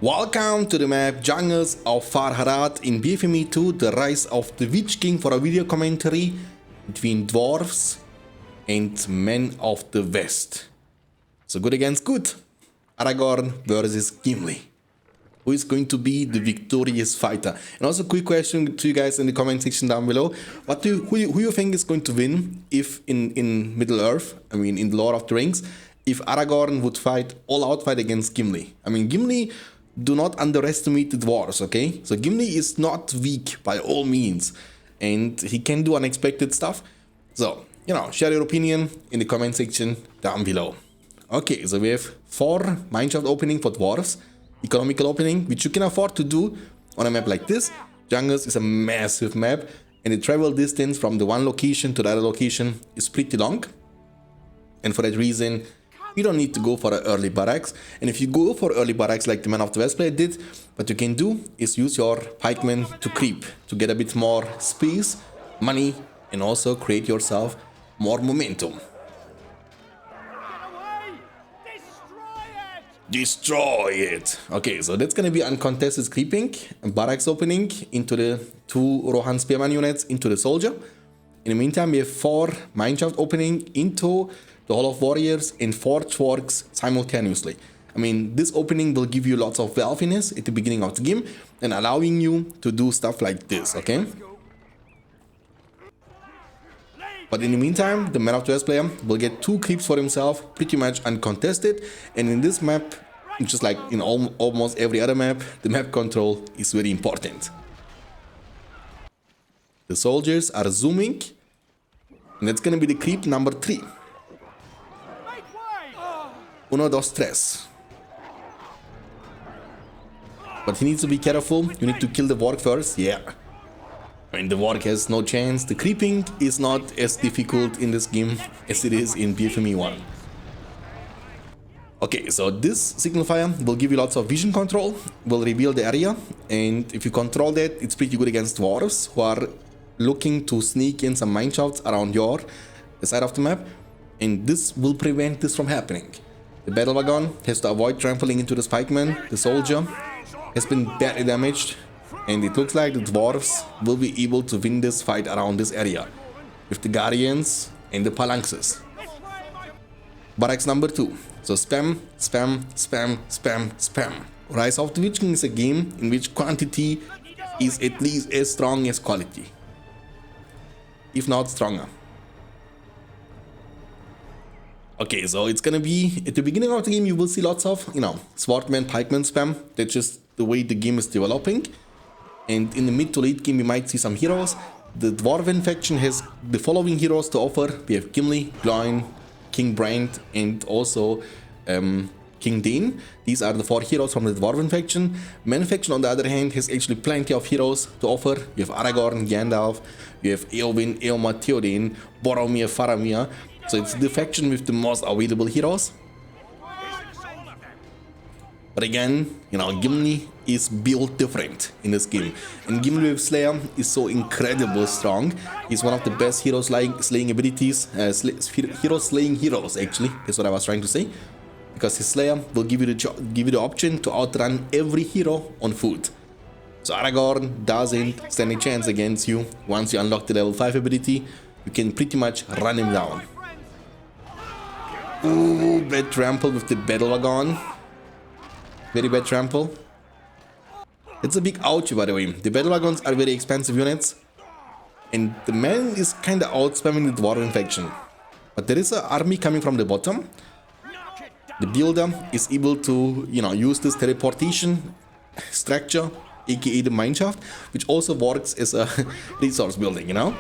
Welcome to the map Jungles of Farharat in BFME2, the rise of the Witch King, for a video commentary between dwarves and men of the west. So good against good. Aragorn versus Gimli. Who is going to be the victorious fighter? And also quick question to you guys in the comment section down below. Who you think is going to win if in Middle Earth, I mean in the Lord of the Rings, if Aragorn would fight all-out fight against Gimli? I mean, Gimli, do not underestimate the dwarves, okay? So Gimli is not weak by all means, and he can do unexpected stuff. So, you know, share your opinion in the comment section down below. Okay, so we have 4 mineshaft opening for dwarves, economical opening, which you can afford to do on a map like this. Jungles is a massive map, and the travel distance from the one location to the other location is pretty long. And for that reason, you don't need to go for an early barracks. And if you go for early barracks like the Man of the West player did, what you can do is use your pikemen to creep, to get a bit more space, money, and also create yourself more momentum. Destroy it! Okay, so that's gonna be uncontested creeping, barracks opening into the 2 Rohan Spearman units into the soldier. In the meantime, we have 4 mineshaft opening into the Hall of Warriors and 4 Chorks simultaneously. I mean, this opening will give you lots of wealthiness at the beginning of the game and allowing you to do stuff like this, okay? But in the meantime, the Man of the West player will get 2 creeps for himself, pretty much uncontested. And in this map, just like in almost every other map, the map control is very important. The soldiers are zooming, and that's gonna be the creep number 3. Uno, dos, tres. But he needs to be careful. You need to kill the warg first. Yeah. I mean, the warg has no chance. The creeping is not as difficult in this game as it is in BFME1. Okay, so this signal fire will give you lots of vision control, will reveal the area, and if you control that, it's pretty good against dwarves who are looking to sneak in some mineshafts around your side of the map, and this will prevent this from happening. The battle wagon has to avoid trampling into the spikeman. The soldier has been badly damaged, and it looks like the dwarves will be able to win this fight around this area with the guardians and the phalanxes. Barracks number 2. So spam, spam, spam, spam, spam. Rise of the Witch King is a game in which quantity is at least as strong as quality, if not stronger. Okay, so it's gonna be, at the beginning of the game, you will see lots of, you know, swordman, pikeman spam. That's just the way the game is developing. And in the mid to late game, we might see some heroes. The Dwarven faction has the following heroes to offer. We have Gimli, Gloin, King Brand, and also King Dane. These are the 4 heroes from the Dwarven faction. Men faction, on the other hand, has actually plenty of heroes to offer. You have Aragorn, Gandalf, you have Eowyn, Eomer, Theoden, Boromir, Faramir. So it's the faction with the most available heroes. But again, you know, Gimli is built different in this game. And Gimli with Slayer is so incredibly strong. He's one of the best hero slaying abilities, hero slaying heroes actually, that's what I was trying to say. Because his Slayer will give you the option to outrun every hero on foot. So Aragorn doesn't stand a chance against you. Once you unlock the level 5 ability, you can pretty much run him down. Ooh, bad trample with the battle wagon. Very bad trample. It's a big ouchie, by the way. The battle wagons are very expensive units, and the man is kinda out-spamming the Dwarven faction. But there is an army coming from the bottom. The builder is able to, you know, use this teleportation structure, aka the mineshaft, which also works as a resource building, you know.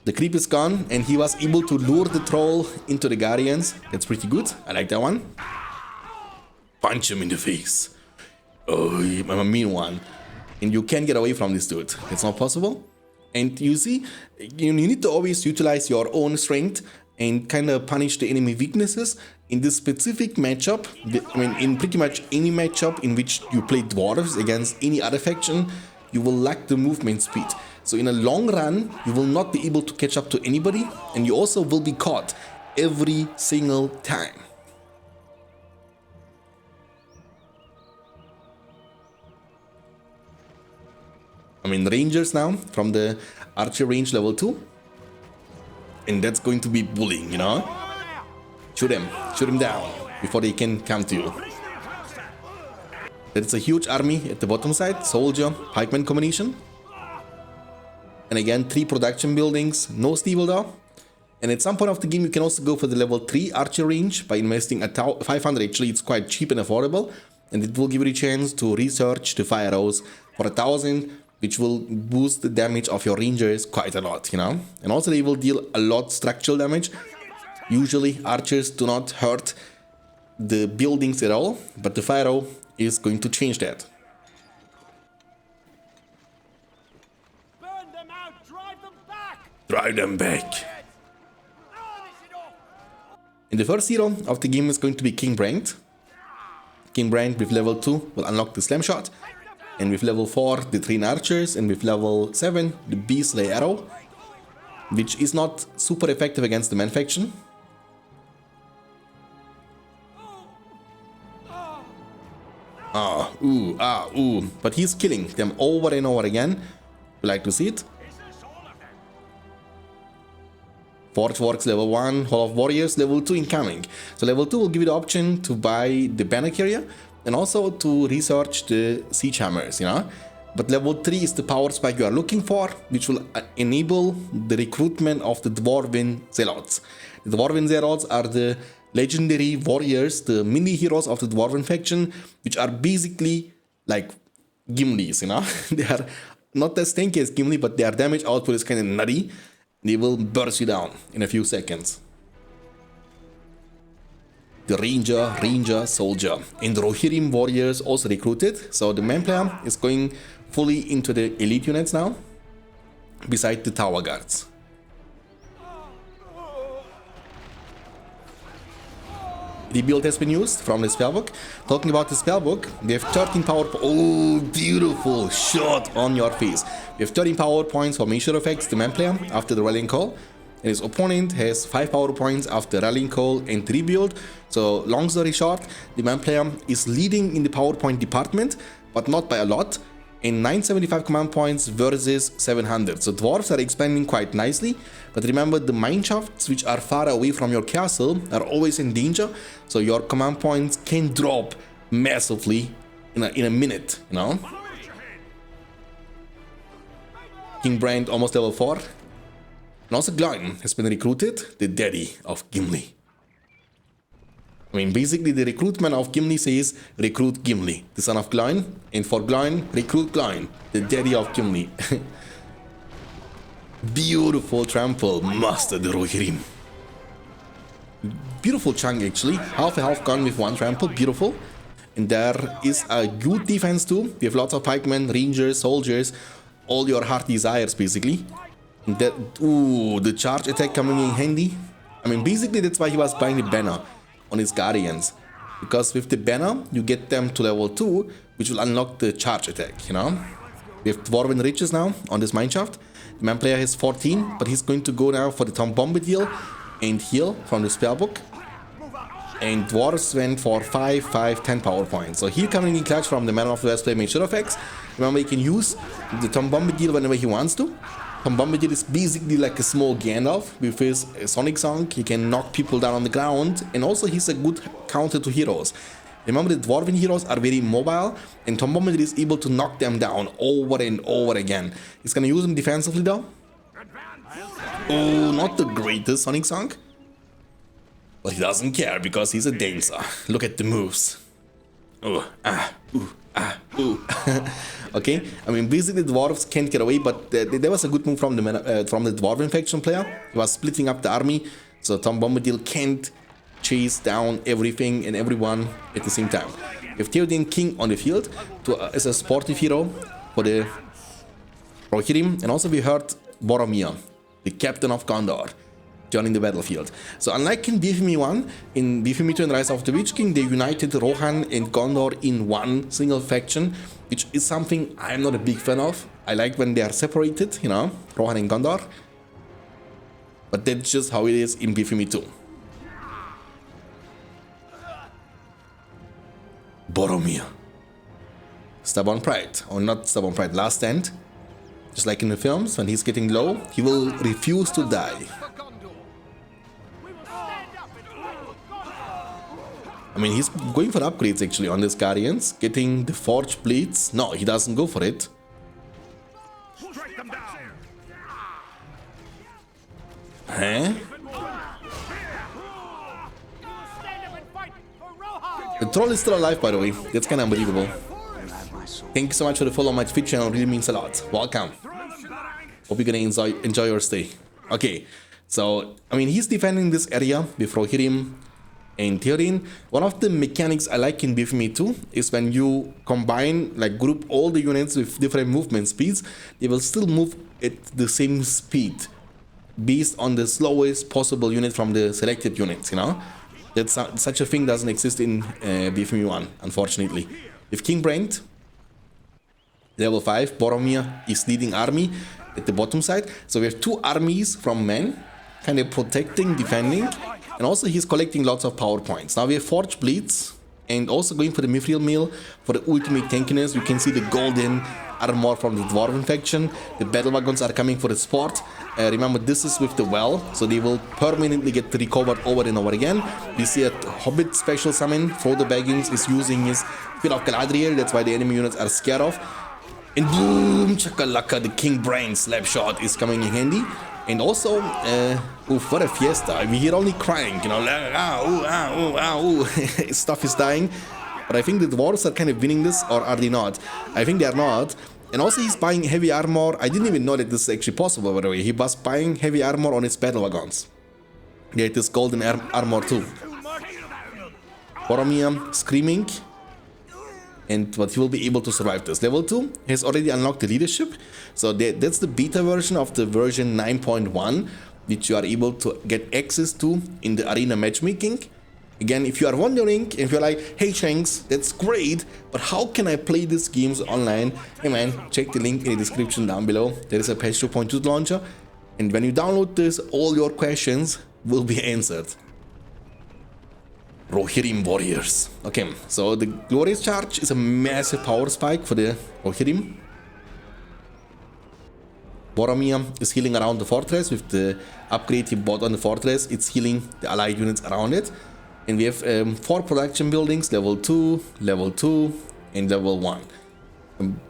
The creep is gone, and he was able to lure the troll into the guardians. That's pretty good. I like that one. Punch him in the face. Oh, I'm a mean one. And you can't get away from this dude. It's not possible. And you see, you need to always utilize your own strength and kind of punish the enemy weaknesses. In this specific matchup, I mean, in pretty much any matchup in which you play dwarves against any other faction, you will lack the movement speed. So in a long run, you will not be able to catch up to anybody, and you also will be caught every single time. I mean, Rangers now from the archer range level 2. And that's going to be bullying, you know? Shoot him down before they can come to you. There's a huge army at the bottom side, soldier, pikeman combination. And again, 3 production buildings, no stable though. And at some point of the game, you can also go for the level 3 archer range by investing 500. Actually, it's quite cheap and affordable. And it will give you the chance to research the fire arrows for 1000, which will boost the damage of your rangers quite a lot, you know. And also they will deal a lot structural damage. Usually archers do not hurt the buildings at all, but the fire arrow is going to change that. Burn them out, drive them back. Drive them back. And the first hero of the game is going to be King Brand. King Brand with level 2 will unlock the slam shot. And with level 4, the train archers, and with level 7, the beast lay arrow, which is not super effective against the man faction. Ooh. But he's killing them over and over again. We like to see it. Forge Works level 1, Hall of Warriors level 2 incoming. So level 2 will give you the option to buy the banner carrier and also to research the siege hammers, you know. But level 3 is the power spike you are looking for, which will enable the recruitment of the Dwarven Zealots. The Dwarven Zealots are the legendary warriors, the mini heroes of the Dwarven faction, which are basically like Gimlis, you know. They are not as tanky as Gimli, but their damage output is kind of nutty. They will burst you down in a few seconds. The Ranger, Soldier, and the Rohirrim warriors also recruited. So the main player is going fully into the elite units now, beside the Tower Guards. The build has been used from the spellbook. Talking about the spellbook, we have 13 power points. Oh, beautiful shot on your face. We have 13 power points for major effects, the man player, after the rallying call. And his opponent has 5 power points after rallying call and rebuild. So, long story short, the man player is leading in the power point department, but not by a lot. And 975 command points versus 700. So dwarves are expanding quite nicely, but remember the mineshafts which are far away from your castle are always in danger, so your command points can drop massively in a minute, you know. King Brand almost level 4. And also Gloin has been recruited, the daddy of Gimli. I mean, basically the recruitment of Gimli says, recruit Gimli, the son of Gloin, and for Gloin, recruit Gloin, the daddy of Gimli. Beautiful trample, master the Rohirrim. Beautiful chunk actually, half a half gun with 1 trample, beautiful. And there is a good defense too, we have lots of pikemen, rangers, soldiers, all your heart desires basically. And that, ooh, the charge attack coming in handy. I mean, basically that's why he was buying the banner on his guardians, because with the banner you get them to level 2, which will unlock the charge attack, you know. We have Dwarven Riches now on this mineshaft. The man player has 14, but he's going to go now for the Tom Bombadil and heal from the spellbook. And dwarves went for 5, 5, 10 power points. So heal coming in clutch from the Man of the West play major effects. Remember, he can use the Tom Bombadil whenever he wants to. Tom Bombadil is basically like a small Gandalf with his Sonic Song. He can knock people down on the ground, and also he's a good counter to heroes. Remember, the Dwarven heroes are very mobile, and Tom Bombadil is able to knock them down over and over again. He's gonna use them defensively though. Oh, not the greatest Sonic Song. But he doesn't care because he's a dancer. Look at the moves. Oh, ooh. Okay, I mean basically the dwarves can't get away, but there was a good move from the Dwarven faction player. He was splitting up the army, so Tom Bombadil can't chase down everything and everyone at the same time. We have Theoden King on the field as a sportive hero for the Rohirrim, and also we heard Boromir, the captain of Gondor, joining the battlefield. So unlike in BFME 1, in BFME 2 and Rise of the Witch King, they united Rohan and Gondor in one single faction, which is something I'm not a big fan of. I like when they are separated, you know, Rohan and Gondor. But that's just how it is in BFME 2. Boromir. Stubborn Pride, or not Stubborn Pride, Last Stand. Just like in the films, when he's getting low, he will refuse to die. I mean, he's going for upgrades actually on this Guardians, getting the Forge Blades. No, he doesn't go for it. Huh? The troll is still alive, by the way. That's kind of unbelievable. Thank you so much for the follow on my Twitch channel. Really means a lot. Welcome. Hope you're gonna enjoy your stay. Okay, so I mean, he's defending this area with Rohirrim and Theorin. One of the mechanics I like in BFME 2 is when you combine, like group all the units with different movement speeds, they will still move at the same speed based on the slowest possible unit from the selected units, you know? That's such a thing doesn't exist in BFME 1, unfortunately. With King Brand, level 5, Boromir is leading army at the bottom side. So we have two armies from men, kind of protecting, defending, and also he's collecting lots of power points. Now we have Forge Blades, and also going for the Mithril Mail for the ultimate tankiness. You can see the golden armor from the Dwarven faction. The battle wagons are coming for the sport. Remember, this is with the well, so they will permanently get recovered over and over again. We see a Hobbit special summon. Frodo Baggins is using his Field of Galadriel. That's why the enemy units are scared of. And boom, chakalaka, the King Brain slap shot is coming in handy. And also, oof, what a fiesta. We hear only crying, you know, like, stuff is dying. But I think the dwarves are kind of winning this, or are they not? I think they are not. And also he's buying heavy armor. I didn't even know that this is actually possible, by the way. He was buying heavy armor on his battle wagons. Yeah, it is golden armor too. Boromir screaming. But he will be able to survive this. Level 2 has already unlocked the leadership. So that's the beta version of the version 9.1, which you are able to get access to in the arena matchmaking. Again, if you are wondering, if you're like, hey Shanks, that's great, but how can I play these games online? Hey man, check the link in the description down below. There is a patch 2.2 launcher. And when you download this, all your questions will be answered. Rohirrim warriors. Okay, so the glorious charge is a massive power spike for the Rohirrim. Boromir is healing around the fortress with the upgrade he bought on the fortress. It's healing the allied units around it. And we have 4 production buildings, level 2, and level 1.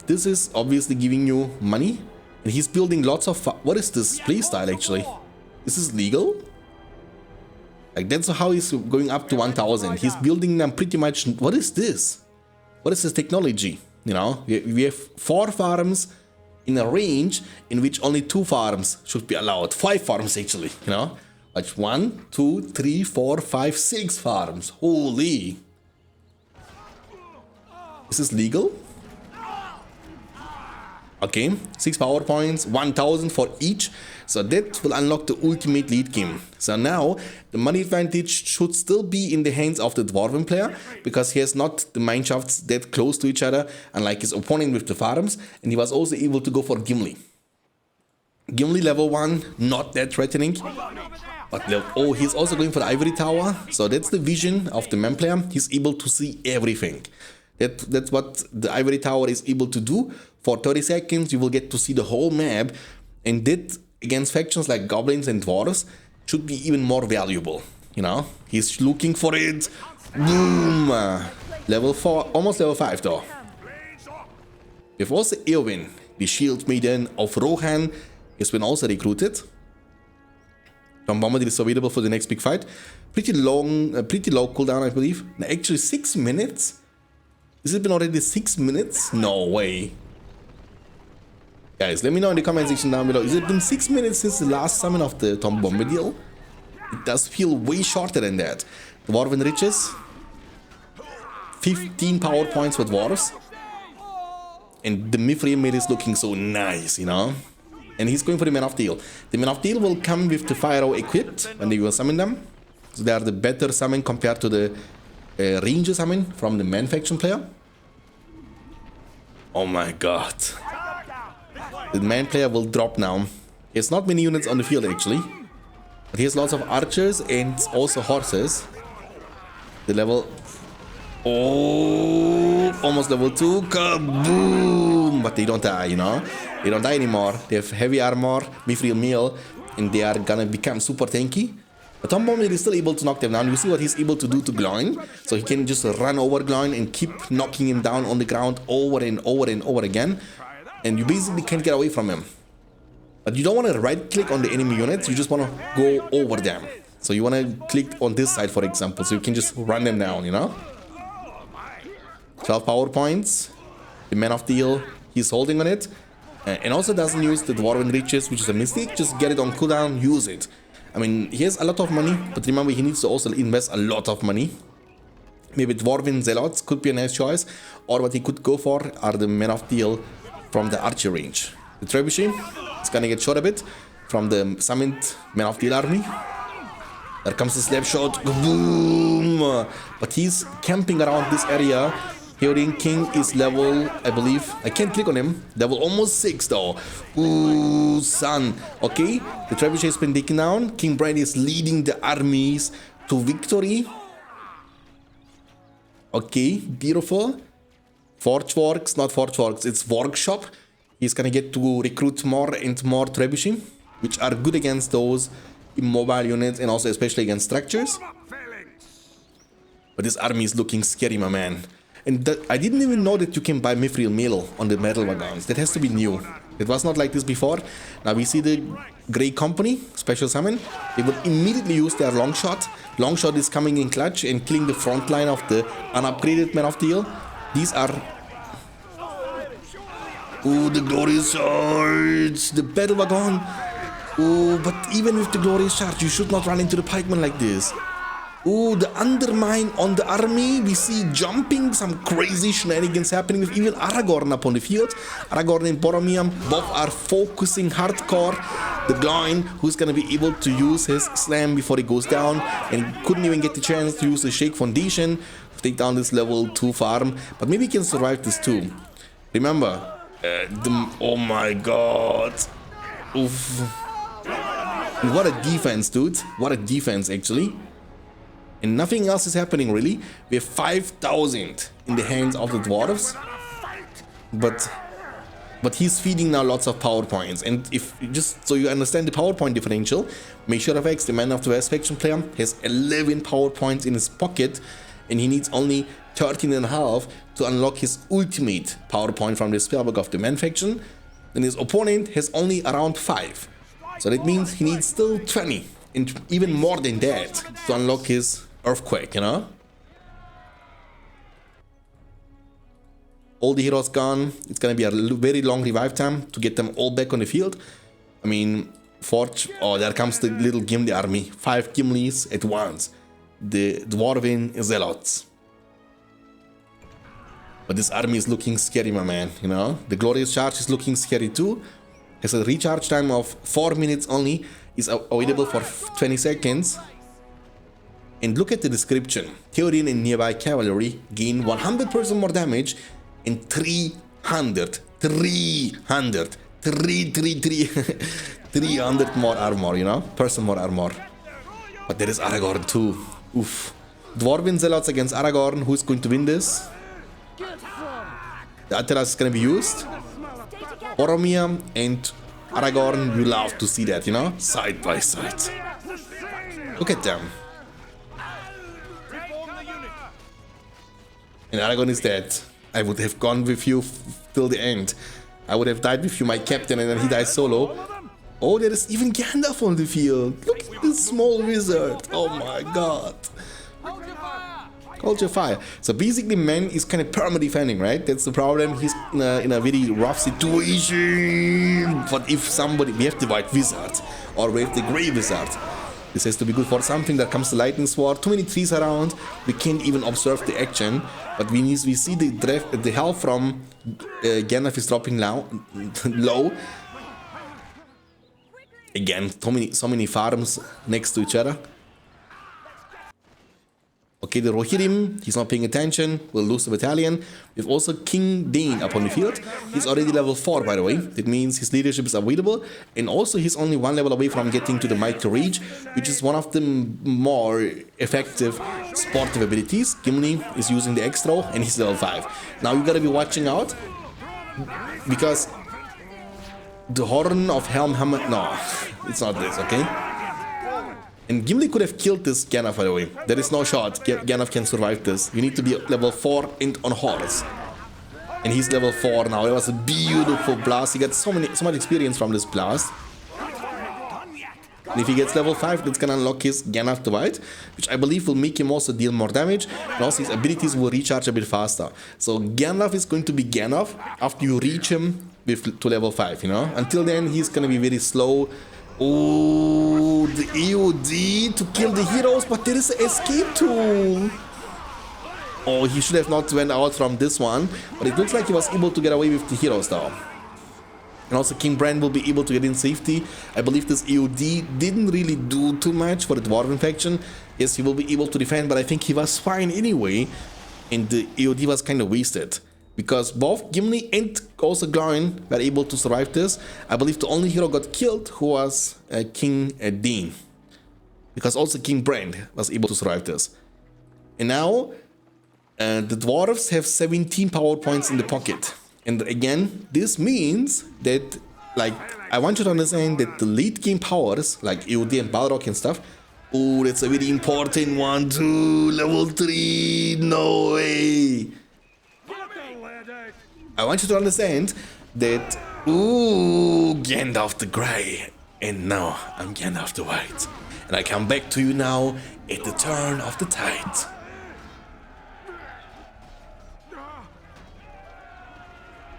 This is obviously giving you money. And he's building lots of... What is this playstyle actually? Is this legal? Like, that's how he's going up to 1000. He's building them pretty much... What is this? What is this technology? You know, we have 4 farms in a range in which only 2 farms should be allowed. 5 farms actually, you know? Like 1, 2, 3, 4, 5, 6 farms. Holy. Is this legal? Okay, 6 power points, 1000 for each. So that will unlock the ultimate lead game. So now the money advantage should still be in the hands of the Dwarven player, because he has not the mineshafts that close to each other, unlike his opponent with the farms. And he was also able to go for Gimli. Gimli level 1, not that threatening. But oh, he's also going for the Ivory Tower. So that's the vision of the man player. He's able to see everything. That's what the Ivory Tower is able to do. For 30 seconds, you will get to see the whole map. And that, against factions like goblins and dwarves, should be even more valuable. You know, he's looking for it. Boom! Level 4, almost level 5 though. We have also Eowyn, the shield maiden of Rohan, has been also recruited. Tom Bombadil is available for the next big fight. Pretty low cooldown, I believe. Actually, 6 minutes? Has it been already 6 minutes? No way. Guys, let me know in the comment section down below. Has it been 6 minutes since the last summon of the Tom Bombadil? It does feel way shorter than that. Dwarven Riches. 15 power points for dwarves. And the Mithril Mail is looking so nice, you know? And he's going for the Man of Steel. The Man of Steel will come with the Fire Arrow equipped when they will summon them. So they are the better summon compared to the Ranger summon from the Man faction player. Oh my god. The Man player will drop now. He has not many units on the field actually. But he has lots of archers and also horses. The level Oh, almost level 2. Kaboom! But they don't die, you know? They don't die anymore. They have heavy armor, mithril meal, and they are gonna become super tanky. But Tom Bomber is still able to knock them down. You see what he's able to do to Gloin. So he can just run over Gloin and keep knocking him down on the ground over and over and over again. And you basically can't get away from him. But you don't want to right click on the enemy units, you just want to go over them. So you want to click on this side, for example, so you can just run them down, you know? 12 power points. The Man of Steel, he's holding on it. And also doesn't use the Dwarven Riches, which is a mistake. Just get it on cooldown, use it. I mean, he has a lot of money, but remember, he needs to also invest a lot of money. Maybe Dwarven Zealots could be a nice choice. Or what he could go for are the Men of Steel from the archer range. The Trebuchet, it's gonna get shot a bit from the summoned Men of Steel army. There comes the slap shot, boom! But he's camping around this area. Theoden King is level, I believe, I can't click on him, level almost 6 though. Ooh, son. Okay, the Trebuchet has been taken down. King Brian is leading the armies to victory. Okay, beautiful. Forge Works, not Forge Works, it's Workshop. He's gonna get to recruit more and more Trebuchet, which are good against those immobile units and also especially against structures. But this army is looking scary, my man. And I didn't even know that you can buy mithril meal on the metal wagons. That has to be new. It was not like this before. Now we see the Grey Company, special summon. They will immediately use their long shot. Long shot is coming in clutch and killing the front line of the unupgraded Man of Steel. These are... Ooh, the Glorious Charge! The Battle Wagon! Ooh, but even with the Glorious Charge, you should not run into the pikemen like this. Ooh, the undermine on the army. We see jumping, some crazy shenanigans happening with even Aragorn up on the field. Aragorn and Boromir both are focusing hardcore. The Gloin, who's gonna be able to use his slam before he goes down, and couldn't even get the chance to use the Shake Foundation to take down this level 2 farm. But maybe he can survive this too. Remember, oh my god. Oof. What a defense, dude. What a defense, actually. And nothing else is happening, really. We have 5,000 in the hands of the dwarves. But he's feeding now lots of power points. And if just so you understand the power point differential, make sure of X, the Man of the West faction player, has 11 power points in his pocket. And he needs only 13.5 to unlock his ultimate power point from the spellbook of the Man faction. And his opponent has only around 5. So that means he needs still 20. And even more than that to unlock his Earthquake, you know? All the heroes gone. It's gonna be a very long revive time to get them all back on the field. I mean, Forge... Oh, there comes the little Gimli army. 5 Gimlis at once. The Dwarven Zealots. But this army is looking scary, my man, you know? The Glorious Charge is looking scary too. Has a recharge time of 4 minutes only. Is available for 20 seconds. And look at the description. Theoden and nearby cavalry gain 100% more damage and 300 more armor, you know? More armor. But there is Aragorn too. Oof. Dwarven Zealots against Aragorn. Who's going to win this? The Atlas is going to be used. Boromir and Aragorn, you love to see that, you know? Side by side. Look at them. And Aragorn is dead. I would have gone with you till the end. I would have died with you, my captain, and then he dies solo. Oh, there is even Gandalf on the field. Look at this small wizard. Oh my god. Hold your fire. So basically, man is kind of perma-defending, right? That's the problem. He's in a very rough situation. But if somebody... We have the White Wizard. Or we have the Grey Wizard. This has to be good for something. There comes the Lightning Sword. Too many trees around. We can't even observe the action. But we see the health from Gandalf is dropping low. Again, so many farms next to each other. Okay, the Rohirrim, he's not paying attention, will lose the battalion. We've also King Dane up on the field. He's already level 4, by the way. That means his leadership is available. And also he's only 1 level away from getting to the Mighty Rage, which is one of the more effective sportive abilities. Gimli is using the extra and he's level 5. Now you gotta be watching out, because the Horn of Helmhammer, no, it's not this, okay? And Gimli could have killed this Gandalf, by the way. There is no shot Gandalf can survive this. You need to be level 4 and on horse. And he's level 4 now. It was a beautiful blast. He got so much experience from this blast. And if he gets level 5, that's gonna unlock his Gandalf the White, which I believe will make him also deal more damage. And also his abilities will recharge a bit faster. So Gandalf is going to be Gandalf after you reach him to level 5, you know. Until then, he's gonna be very slow. Oh, the AOD to kill the heroes, but there is an escape tool. Oh, he should have not went out from this one, but it looks like he was able to get away with the heroes now. And also King Bran will be able to get in safety. I believe this AOD didn't really do too much for the Dwarven faction. Yes, he will be able to defend, but I think he was fine anyway. And the AOD was kind of wasted, because both Gimli and also Glóin were able to survive this. I believe the only hero got killed who was King Dane, because also King Bran was able to survive this. And now the dwarves have 17 power points in the pocket. And again, this means that, like, I want you to understand that the late game powers like AOD and Balrog and stuff, oh, that's a very important one too. Level 3, no way. I want you to understand that, ooh, Gandalf the Grey, and now I'm Gandalf the White, and I come back to you now at the turn of the tide.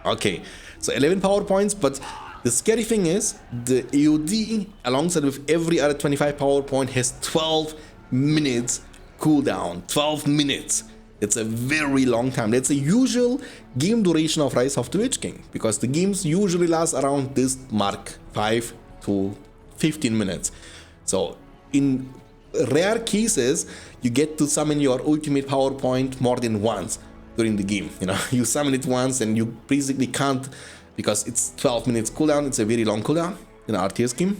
Okay, so 11 power points, but the scary thing is the AOD alongside with every other 25 power point has 12 minutes cooldown. 12 minutes. It's a very long time. That's a usual game duration of Rise of the Witch King, because the games usually last around this mark, 5 to 15 minutes. So in rare cases, you get to summon your ultimate power point more than once during the game. You know, you summon it once and you basically can't, because it's 12 minutes cooldown. It's a very long cooldown in an RTS game.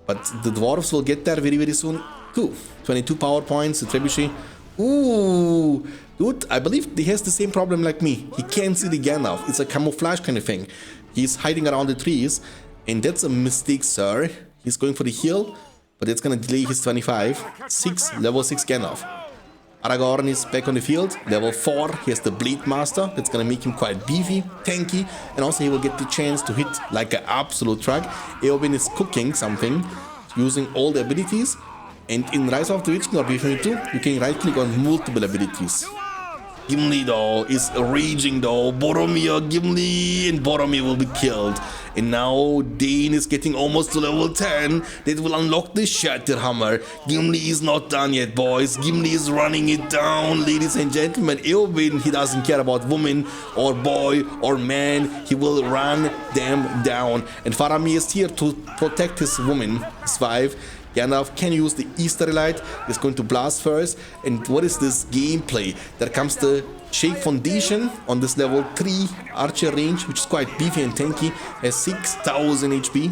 But the dwarves will get there very, very soon too. 22 power points, the trebuchet. Ooh, dude, I believe he has the same problem like me. He can't see the Gandalf. It's a camouflage kind of thing. He's hiding around the trees, and that's a mistake, sir. He's going for the heal, but it's gonna delay his 25. Level 6 Gandalf. Aragorn is back on the field, level 4. He has the Blade Master. That's gonna make him quite beefy, tanky, and also he will get the chance to hit like an absolute truck. Eowyn is cooking something, using all the abilities. And in Rise of the Witch King or BFME2, you can right click on multiple abilities. Gimli though is raging though. Boromir, Gimli, and Boromir will be killed. And now Dane is getting almost to level 10. That will unlock the Shatter Hammer. Gimli is not done yet, boys. Gimli is running it down, ladies and gentlemen. Eowyn, he doesn't care about woman or boy or man. He will run them down. And Faramir is here to protect his woman, his wife. Gandalf can use the Easter Light. He's going to blast first. And what is this gameplay? There comes the Shake Foundation on this level 3 archer range, which is quite beefy and tanky. Has 6000 HP.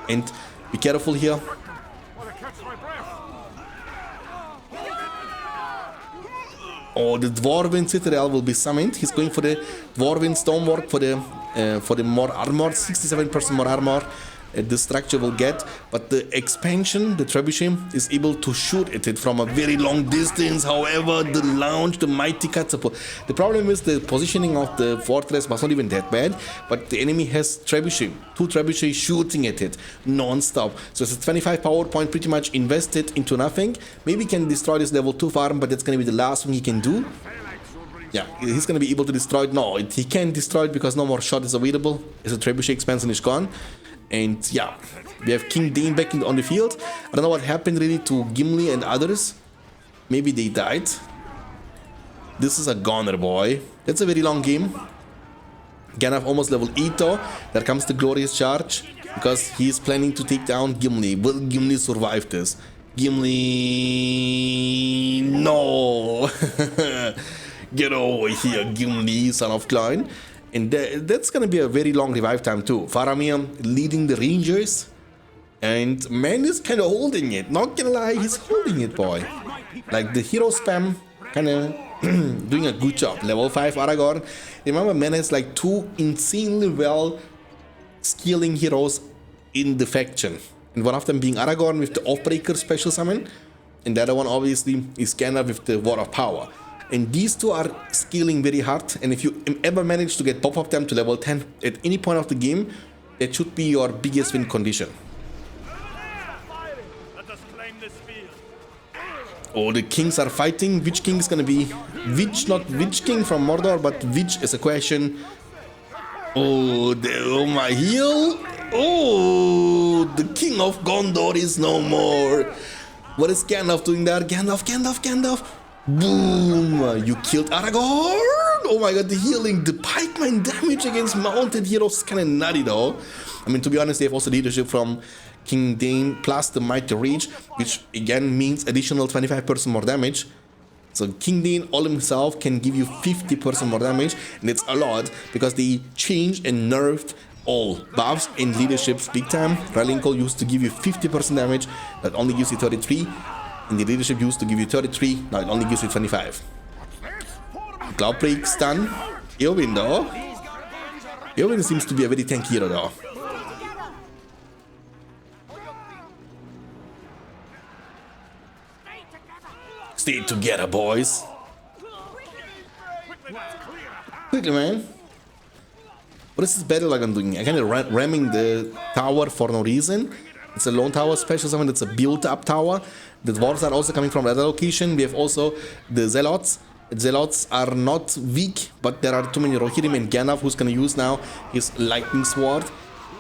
And be careful here. Oh, the Dwarven Citadel will be summoned. He's going for the Dwarven Stonework for the more armor, 67% more armor. The structure will get, but the expansion, the trebuchet, is able to shoot at it from a very long distance. However, the launch, the mighty catapult. The problem is the positioning of the fortress was not even that bad, but the enemy has trebuchet, 2 trebuchet shooting at it non-stop. So it's a 25 power point pretty much invested into nothing. Maybe he can destroy this level 2 farm, but that's gonna be the last thing he can do. Yeah, he's gonna be able to destroy it. No, he can't destroy it because no more shot is available. As a trebuchet expansion is gone. And yeah, we have King Dane back on the field. I don't know what happened really to Gimli and others. Maybe they died. This is a goner, boy. That's a very long game. Gandalf almost level 8 though. There comes the glorious charge, because he is planning to take down Gimli. Will Gimli survive this? Gimli, no. Get over here, Gimli, son of Klein. And that's gonna be a very long revive time too. Faramir leading the Rangers, and man is kind of holding it. Not gonna lie, he's holding it, boy. Like the hero spam, kind of doing a good job. Level 5 Aragorn. Remember, man has like 2 insanely well skilling heroes in the faction, and one of them being Aragorn with the Oathbreaker special summon, and the other one obviously is Gandalf with the Word of Power. And these two are scaling very hard, and if you ever manage to get both of them to level 10 at any point of the game, that should be your biggest win condition. Oh, the kings are fighting. Which king is gonna be which? Not which king from Mordor, but which is a question. Oh, my heel. Oh, the king of Gondor is no more. What is Gandalf doing there? Gandalf. Boom! You killed Aragorn! Oh my god, the healing, the pikeman damage against mounted heroes is kinda nutty though. I mean, to be honest, they have also leadership from King Dane plus the Mighty Reach, which again means additional 25% more damage. So King Dane all himself can give you 50% more damage, and it's a lot because they changed and nerfed all buffs and leaderships big time. Rallying Call used to give you 50% damage, that only gives you 33. And the leadership used to give you 33, now it only gives you 25. Cloud Break stun. Eowyn though. Eowyn seems to be a very tanky hero though. Stay together, boys. Quickly, man. What is this battle like I'm doing? I'm kind of ramming the tower for no reason. It's a lone tower special summon, it's a built-up tower. The dwarves are also coming from another location. We have also the zealots. Zealots are not weak, but there are too many Rohirrim, and Gandalf, who's gonna use now his lightning sword.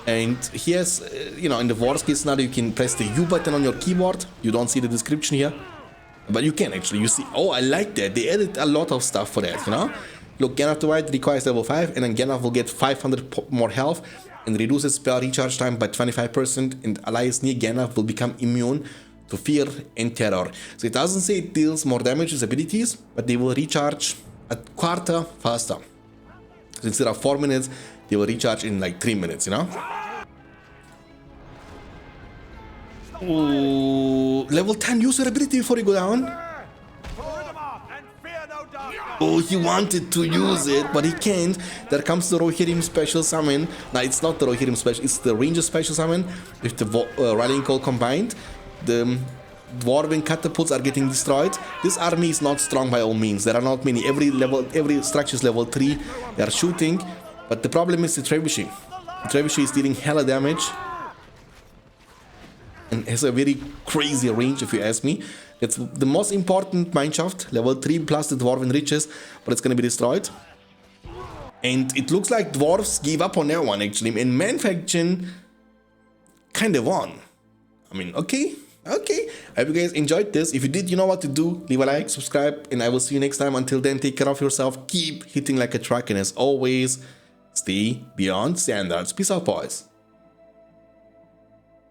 And he has, you know, in the worst case scenario, you can press the U button on your keyboard. You don't see the description here, but you can actually. You see, oh, I like that. They added a lot of stuff for that, you know. Look, Gandalf the White requires level 5, and then Gandalf will get 500 more health and reduces spell recharge time by 25%, and allies near Gandalf will become immune to fear and terror. So it doesn't say it deals more damage with abilities, but they will recharge a quarter faster. So instead of 4 minutes, they will recharge in like 3 minutes, you know? Ooh, level 10, use your ability before you go down. Oh, he wanted to use it, but he can't. There comes the Rohirrim special summon. Now, it's not the Rohirrim special, it's the Ranger special summon with the Rallying Call combined. The Dwarven catapults are getting destroyed. This army is not strong by all means. There are not many. Every structure is level 3. They are shooting, but the problem is the trebuchet. The trebuchet is dealing hella damage and has a very crazy range, if you ask me. It's the most important mineshaft, level 3 plus the Dwarven riches, but it's gonna be destroyed. And it looks like dwarves gave up on that one actually, and Man Faction kinda won. I mean, okay. I hope you guys enjoyed this. If you did, you know what to do. Leave a like, subscribe, and I will see you next time. Until then, take care of yourself, keep hitting like a truck, and as always, stay beyond standards. Peace out, boys.